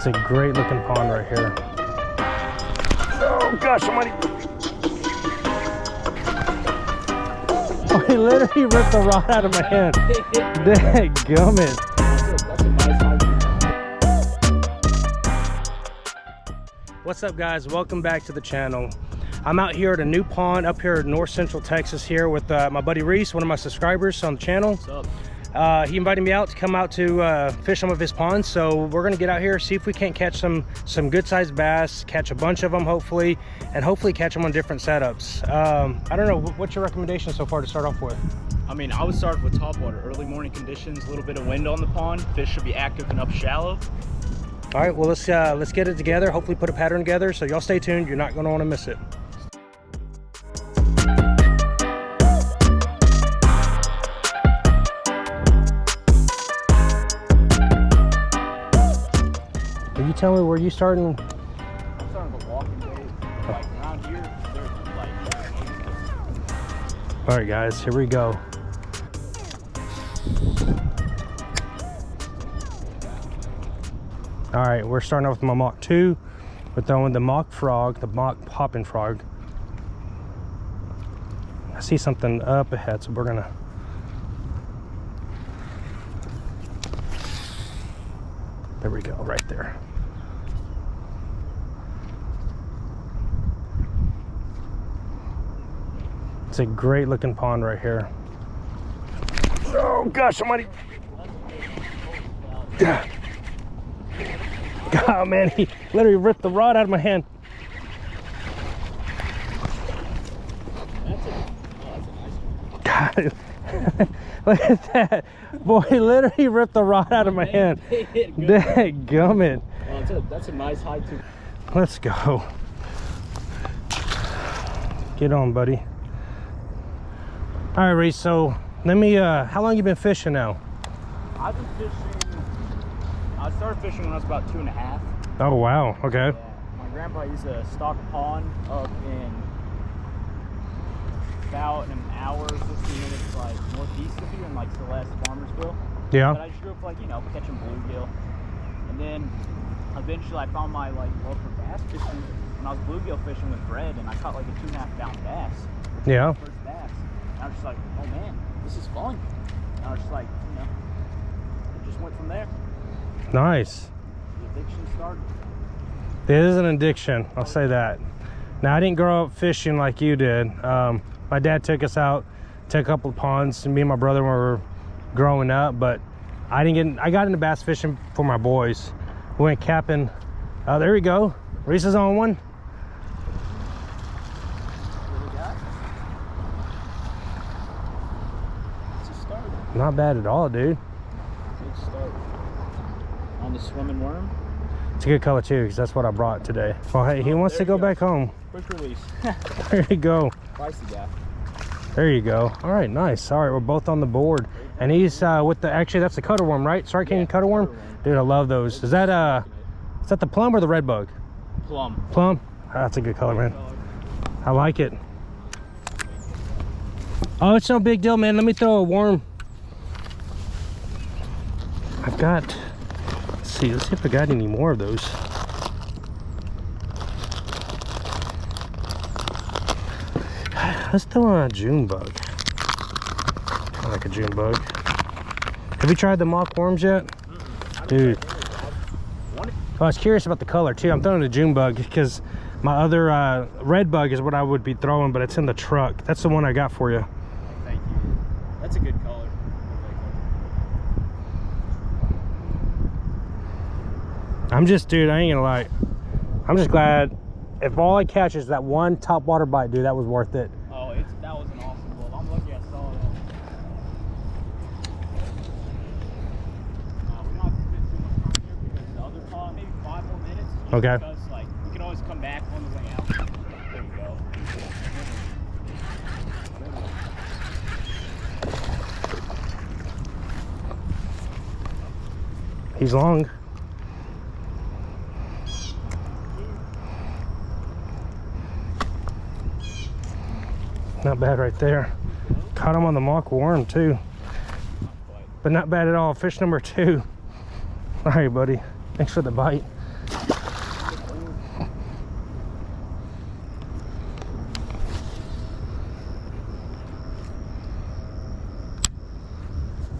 It's a great looking pond right here. Oh gosh, somebody. Oh, he literally ripped the rod out of my hand. Dadgummit. What's up, guys? Welcome back to the channel. I'm out here at a new pond up here in north central Texas here with my buddy Reese, one of my subscribers on the channel. What's up? He invited me out to come out to fish some of his ponds, so we're gonna get out here, see if we can't catch some good sized bass, catch a bunch of them hopefully, and hopefully catch them on different setups. I don't know, what's your recommendation so far to start off with? I mean, I would start with top water. Early morning conditions, a little bit of wind on the pond. Fish should be active and up shallow. All right, well, let's get it together, hopefully put a pattern together, so y'all stay tuned. You're not gonna wanna miss it. Can you tell me where you starting? I'm starting with walking days. Like around here, there's like. All right, guys, here we go. All right, we're starting off with my Mach 2. We're throwing the Mach frog, the Mach popping frog. I see something up ahead, so we're gonna. There we go, right there. It's a great looking pond right here. Oh gosh, somebody. God, man, he literally ripped the rod out of my hand. God, look at that. Boy, he literally ripped the rod out of my hand. Dadgummit. Well, that's a nice high too. Let's go. Get on, buddy. All right, Reese, so let me, how long you been fishing now? I've been fishing, I started fishing when I was about 2.5. Oh, wow, okay. Yeah. My grandpa used to stock a pond up in about an hour, 15 minutes, like northeast of here in like Celeste, Farmersville. Yeah. But I just grew up like, you know, catching bluegill. And then eventually I found my like love for bass fishing when I was bluegill fishing with Fred, and I caught like a 2.5 pound bass. Yeah. First bass. And I was just like, oh man, this is fun. And I was just like, you know, it just went from there. Nice. The addiction started. It is an addiction, I'll say that. Now, I didn't grow up fishing like you did. My dad took us out to a couple of ponds, and me and my brother were growing up, but I got into bass fishing for my boys. We went capping. There we go. Reese is on one. What we got? It's a start. Not bad at all, dude. Good start. On the swimming worm. It's a good color too, because that's what I brought today. Well, hey, he wants to go back home. Quick release. There you go. Pricey guy. There you go. All right, nice. All right, we're both on the board. And he's with the, actually that's the cutter worm, right? Sorry, Canyon cutter worm? Dude, I love those. Is that the plum or the red bug? Plum. Plum? That's a good color, man. I like it. Oh, it's no big deal, man. Let me throw a worm. I've got, let's see if I got any more of those. Let's throw a June bug. I like a June bug. Have you tried the Mach worms yet? Dude. I was curious about the color too. I'm throwing a June bug because my other red bug is what I would be throwing, but it's in the truck. That's the one I got for you. Thank you. That's a good color. I'm just, dude, I ain't gonna lie. I'm just glad if all I catch is that one top water bite, dude, that was worth it. Oh, that was an awesome bull. I'm lucky I saw that. We don't have to spend too much time here because the other pond, maybe 5 more minutes. Okay. Because like we can always come back on the way out. There you go. He's long. Not bad right there. Caught him on the Mach worm too. But not bad at all. Fish number 2. All right, buddy. Thanks for the bite.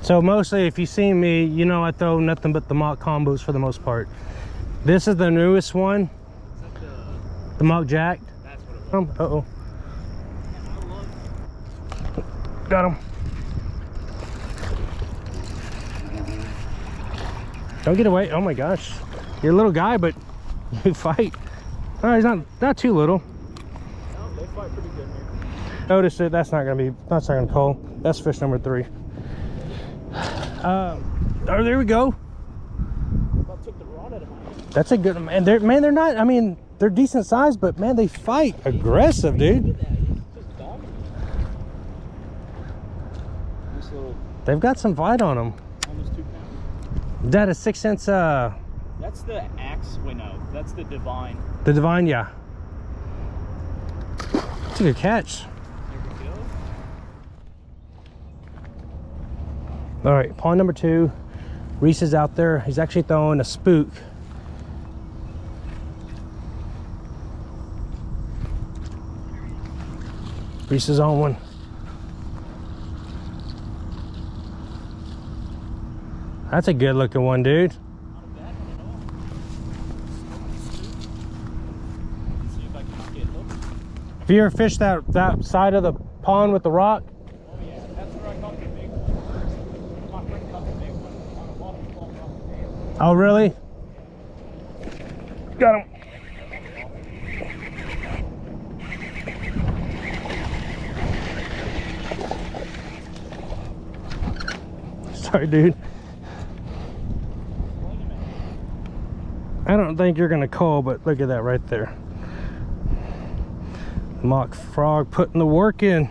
So mostly, if you see me, you know I throw nothing but the Mach combos for the most part. This is the newest one. Is that the Mach Jacked. That's what it was. Uh-oh. Man, Got him. Don't get away. Oh my gosh. You're a little guy, but you fight. Oh, he's not too little. no, they fight pretty good here. Notice it. That's not gonna call. That's fish number 3. Oh, there we go. I took the rod out of my hand. That's a good, and they're not, I mean, they're decent size, but man, they fight aggressive, dude. Look at that. He's just dogging me. This little, They've got some bite on them. almost 2 pounds. That is 6 cents. That's the axe. Wait, no, that's the divine. The Divine, yeah. It's a good catch. There we go. All right, pond number 2. Reese is out there. He's actually throwing a spook. Reese is on one. That's a good looking one, dude. Not a bad one at all. Let's see if I can get hooked. Have you ever fished that side of the pond with the rock? Oh yeah, that's where I caught the big one. My friend caught the big one on a walking ball off the dam. Oh, really? Got him. Sorry, dude. I don't think you're gonna call, but look at that right there. Mach frog putting the work in.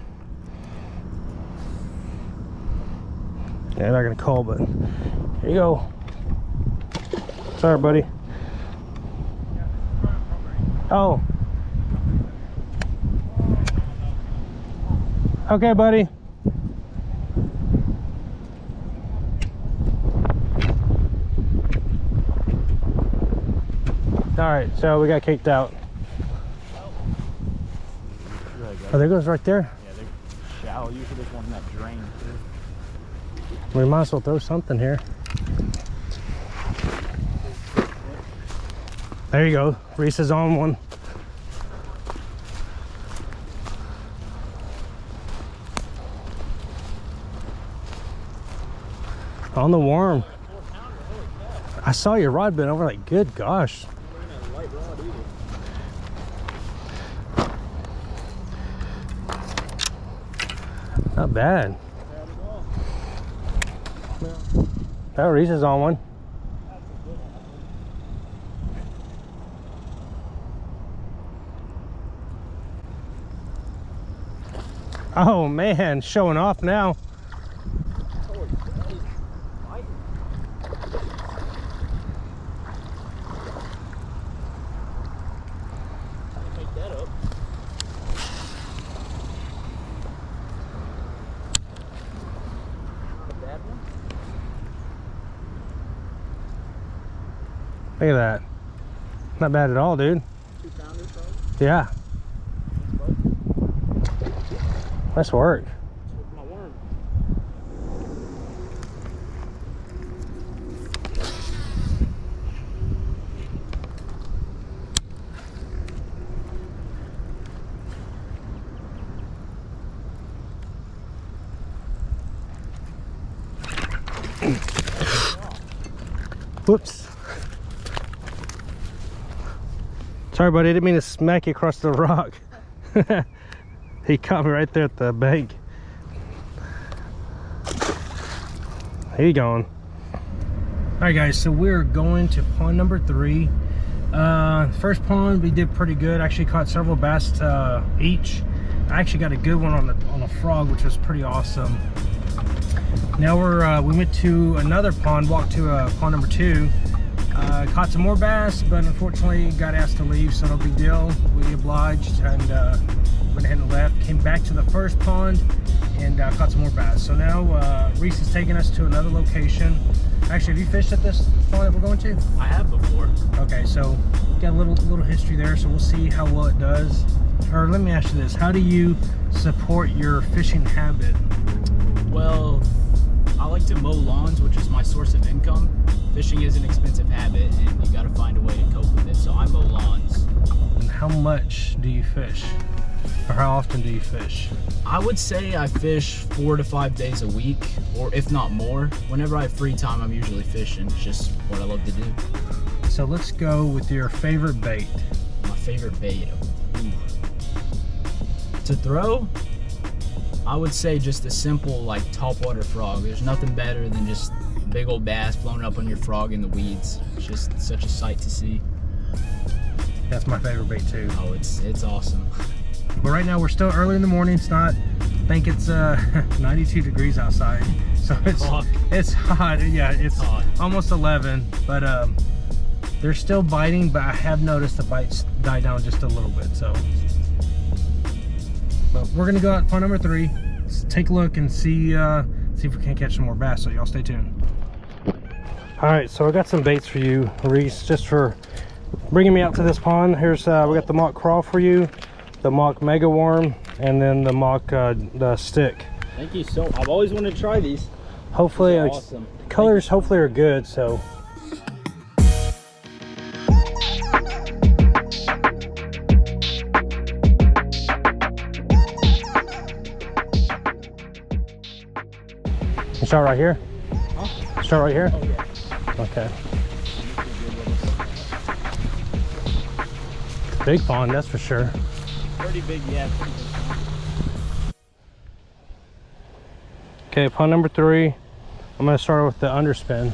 Yeah, not gonna call, but here you go. Sorry, buddy. Oh. Okay, buddy. All right, so we got kicked out. Oh, there goes right there. Yeah, they're shallow. Usually there's one in that drain too. We might as well throw something here. There you go. Reese is on one. On the worm. I saw your rod bent over, like, good gosh. Not bad. Oh, Reese is on one. Oh man, showing off now. Look at that. Not bad at all, dude. 2 pounders, probably. Yeah. Nice work. My worm. Whoops. Sorry, buddy. I didn't mean to smack you across the rock. He caught me right there at the bank. Here you going. All right, guys. So we're going to pond number 3. First pond we did pretty good. Actually caught several bass each. I actually got a good one on a frog, which was pretty awesome. Now we went to another pond, walked to pond number 2. Caught some more bass, but unfortunately got asked to leave, so no big deal. We obliged and went ahead and left. Came back to the first pond and caught some more bass. So now Reese is taking us to another location. Actually, have you fished at this pond that we're going to? I have before. Okay, so got a little history there, so we'll see how well it does. Or let me ask you this: how do you support your fishing habit? Well, I like to mow lawns, which is my source of income. Fishing is an expensive habit, and you got to find a way to cope with it. So I mow lawns. And how much do you fish? Or how often do you fish? I would say I fish 4 to 5 days a week, or if not more. Whenever I have free time, I'm usually fishing. It's just what I love to do. So let's go with your favorite bait. My favorite bait. Ooh. To throw, I would say just a simple like topwater frog. There's nothing better than just a big old bass blowing up on your frog in the weeds. It's just such a sight to see. That's my favorite bait too. Oh, it's awesome. But right now we're still early in the morning. It's not, I think it's 92 degrees outside. So it's hot. Yeah, it's hot. Almost 11, but they're still biting, but I have noticed the bites die down just a little bit. So, but we're gonna go out pond number 3. Let's take a look and see if we can't catch some more bass. So y'all stay tuned. All right, so I got some baits for you, Reese, just for bringing me out to this pond. Here's we got the Mach crawl for you, the Mach Mega worm, and then the Mach the stick. Thank you so. I've always wanted to try these. Hopefully, these are awesome. The colors hopefully are good. So. Start right here? Huh? Start right here? Oh, yeah. Okay. Big pond, that's for sure. Pretty big, yeah. Pretty big pond. Okay, pond number 3. I'm going to start with the underspin.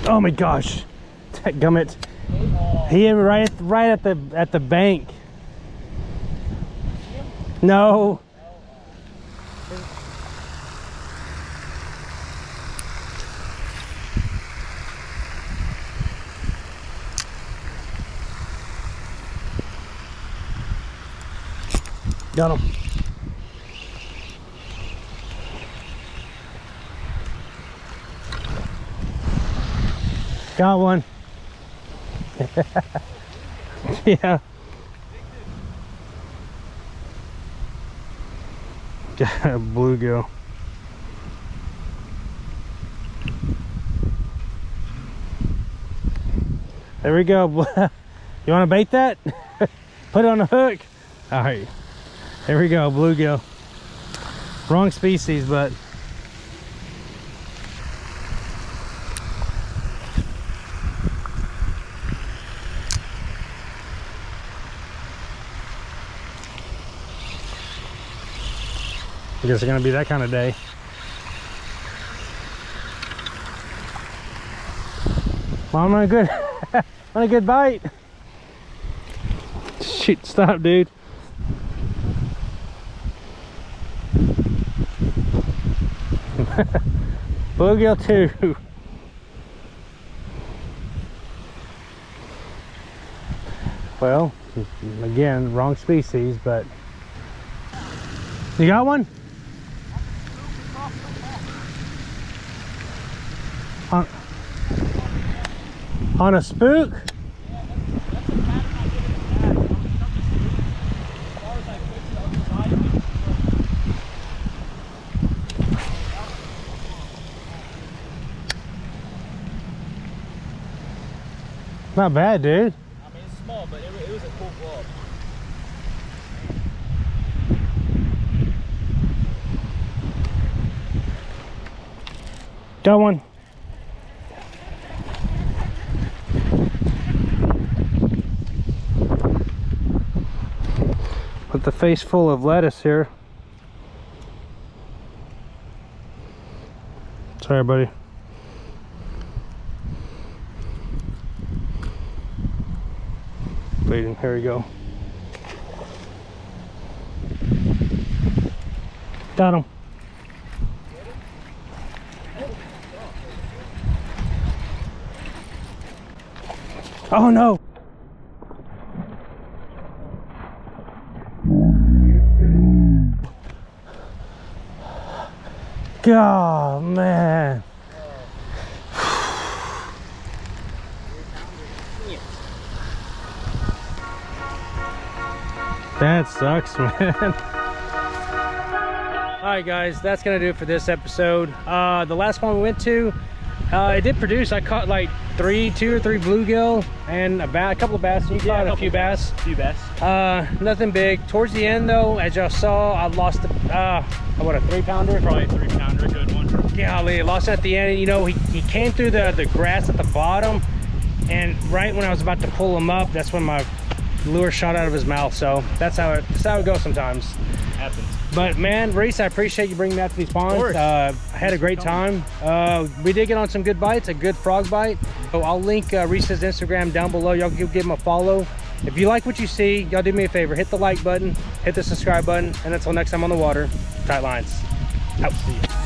Oh my gosh, gummit. He hit right at the bank. No. Got him. Got one. Yeah. Got a bluegill. There we go. You want to bait that? Put it on the hook. All right. There we go, bluegill. Wrong species, but I guess it's gonna be that kind of day. Well, I'm on a good, on a good bite. Shoot! Stop, dude. Bluegill too. Well, again, wrong species, but you got one? On a spook? Yeah, that's a pattern I did in the past. As far as I fixed the other side, Not bad, dude. I mean, it's small, but it was a cool blow. Got one. With the face full of lettuce here. Sorry, buddy. Bleeding. Here we go. Got him. Oh no! God, man. That sucks, man. All right, guys, that's gonna do it for this episode. The last one we went to, it did produce. I caught like 2 or 3 bluegill and a couple of bass. You caught a few bass. Nothing big. Towards the end, though, as y'all saw, I lost what, a 3-pounder? Probably a 3-pounder, a good one. Golly, I lost at the end. You know, he came through the grass at the bottom, and right when I was about to pull him up, that's when my lure shot out of his mouth. So that's how it goes sometimes. Happens. But man, Reese, I appreciate you bringing me out to these ponds. I had a great time. We did get on some good bites, a good frog bite. So I'll link Reese's Instagram down below. Y'all give him a follow. If you like what you see, y'all do me a favor, hit the like button, hit the subscribe button, and until next time on the water, tight lines. Out. See ya.